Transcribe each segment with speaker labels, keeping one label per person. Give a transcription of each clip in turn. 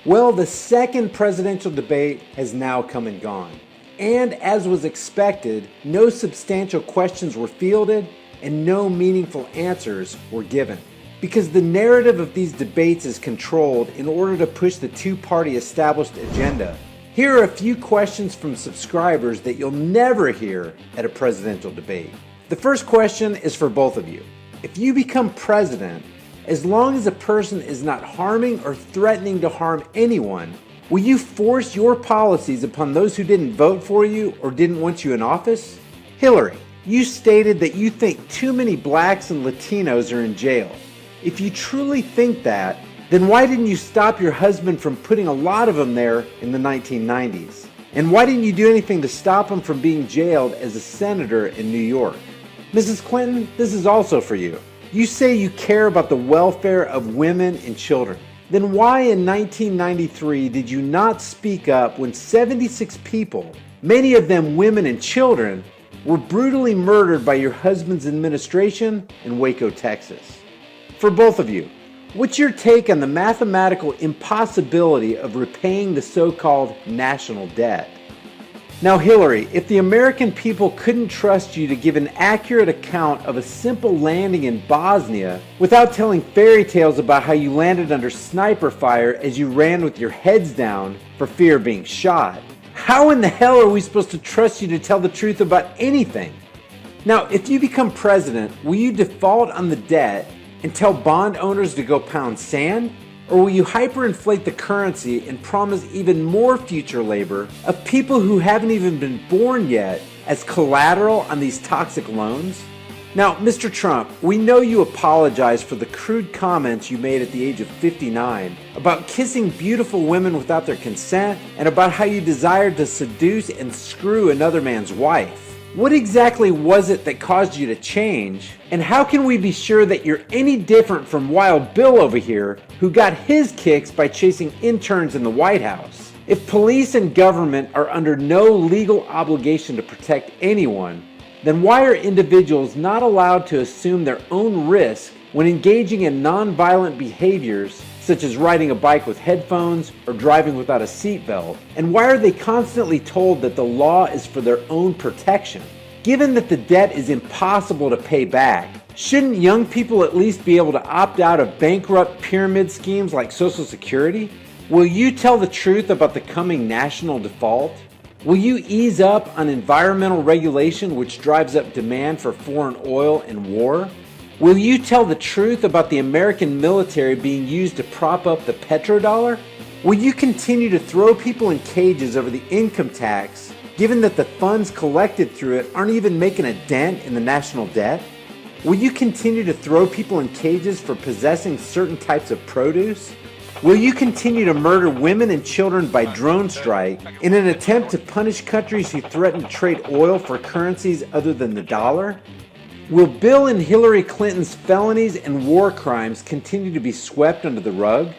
Speaker 1: Well, the second presidential debate has now come and gone. And as was expected, no substantial questions were fielded and no meaningful answers were given. Because the narrative of these debates is controlled in order to push the two-party established agenda. Here are a few questions from subscribers that you'll never hear at a presidential debate. The first question is for both of you. If you become president, as long as a person is not harming or threatening to harm anyone, will you force your policies upon those who didn't vote for you or didn't want you in office? Hillary, you stated that you think too many blacks and Latinos are in jail. If you truly think that, then why didn't you stop your husband from putting a lot of them there in the 1990s? And why didn't you do anything to stop him from being jailed as a senator in New York? Mrs. Clinton, this is also for you. You say you care about the welfare of women and children. Then why in 1993 did you not speak up when 76 people, many of them women and children, were brutally murdered by your husband's administration in Waco, Texas? For both of you, what's your take on the mathematical impossibility of repaying the so-called national debt? Now, Hillary, if the American people couldn't trust you to give an accurate account of a simple landing in Bosnia without telling fairy tales about how you landed under sniper fire as you ran with your heads down for fear of being shot, how in the hell are we supposed to trust you to tell the truth about anything? Now, if you become president, will you default on the debt and tell bond owners to go pound sand? Or will you hyperinflate the currency and promise even more future labor of people who haven't even been born yet as collateral on these toxic loans? Now, Mr. Trump, we know you apologize for the crude comments you made at the age of 59 about kissing beautiful women without their consent and about how you desired to seduce and screw another man's wife. What exactly was it that caused you to change? And how can we be sure that you're any different from Wild Bill over here, who got his kicks by chasing interns in the White House? If police and government are under no legal obligation to protect anyone, then why are individuals not allowed to assume their own risk when engaging in nonviolent behaviors such as riding a bike with headphones or driving without a seatbelt? And why are they constantly told that the law is for their own protection? Given that the debt is impossible to pay back, shouldn't young people at least be able to opt out of bankrupt pyramid schemes like Social Security? Will you tell the truth about the coming national default? Will you ease up on environmental regulation which drives up demand for foreign oil and war? Will you tell the truth about the American military being used to prop up the petrodollar? Will you continue to throw people in cages over the income tax, given that the funds collected through it aren't even making a dent in the national debt? Will you continue to throw people in cages for possessing certain types of produce? Will you continue to murder women and children by drone strike in an attempt to punish countries who threaten to trade oil for currencies other than the dollar? Will Bill and Hillary Clinton's felonies and war crimes continue to be swept under the rug?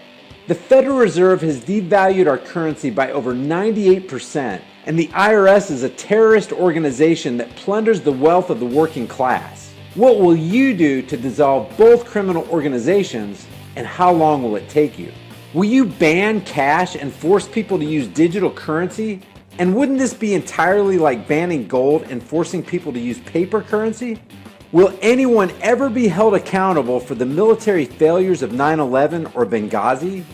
Speaker 1: The Federal Reserve has devalued our currency by over 98%, and the IRS is a terrorist organization that plunders the wealth of the working class. What will you do to dissolve both criminal organizations, and how long will it take you? Will you ban cash and force people to use digital currency? And wouldn't this be entirely like banning gold and forcing people to use paper currency? Will anyone ever be held accountable for the military failures of 9/11 or Benghazi?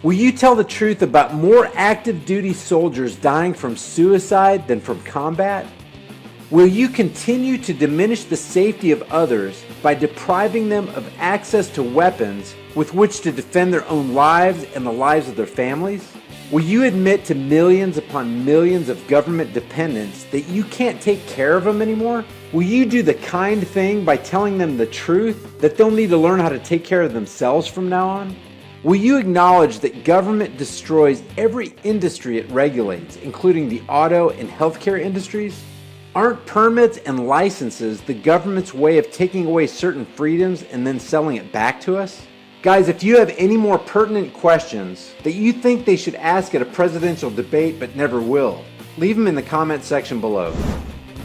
Speaker 1: Will you tell the truth about more active duty soldiers dying from suicide than from combat? Will you continue to diminish the safety of others by depriving them of access to weapons with which to defend their own lives and the lives of their families? Will you admit to millions upon millions of government dependents that you can't take care of them anymore? Will you do the kind thing by telling them the truth that they'll need to learn how to take care of themselves from now on? Will you acknowledge that government destroys every industry it regulates, including the auto and healthcare industries? Aren't permits and licenses the government's way of taking away certain freedoms and then selling it back to us? Guys, if you have any more pertinent questions that you think they should ask at a presidential debate but never will, leave them in the comment section below.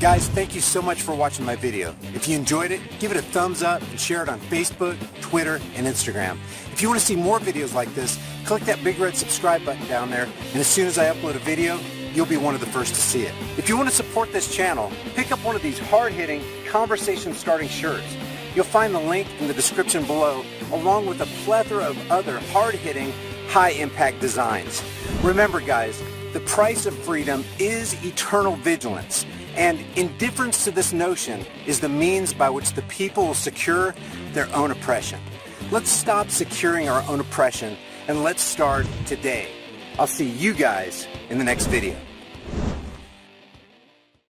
Speaker 2: Guys, thank you so much for watching my video. If you enjoyed it, give it a thumbs up and share it on Facebook, Twitter, and Instagram. If you want to see more videos like this, click that big red subscribe button down there, and as soon as I upload a video, you'll be one of the first to see it. If you want to support this channel, pick up one of these hard-hitting, conversation-starting shirts. You'll find the link in the description below, along with a plethora of other hard-hitting, high-impact designs. Remember, guys, the price of freedom is eternal vigilance, and indifference to this notion is the means by which the people will secure their own oppression. Let's stop securing our own oppression, and let's start today. I'll see you guys in the next video.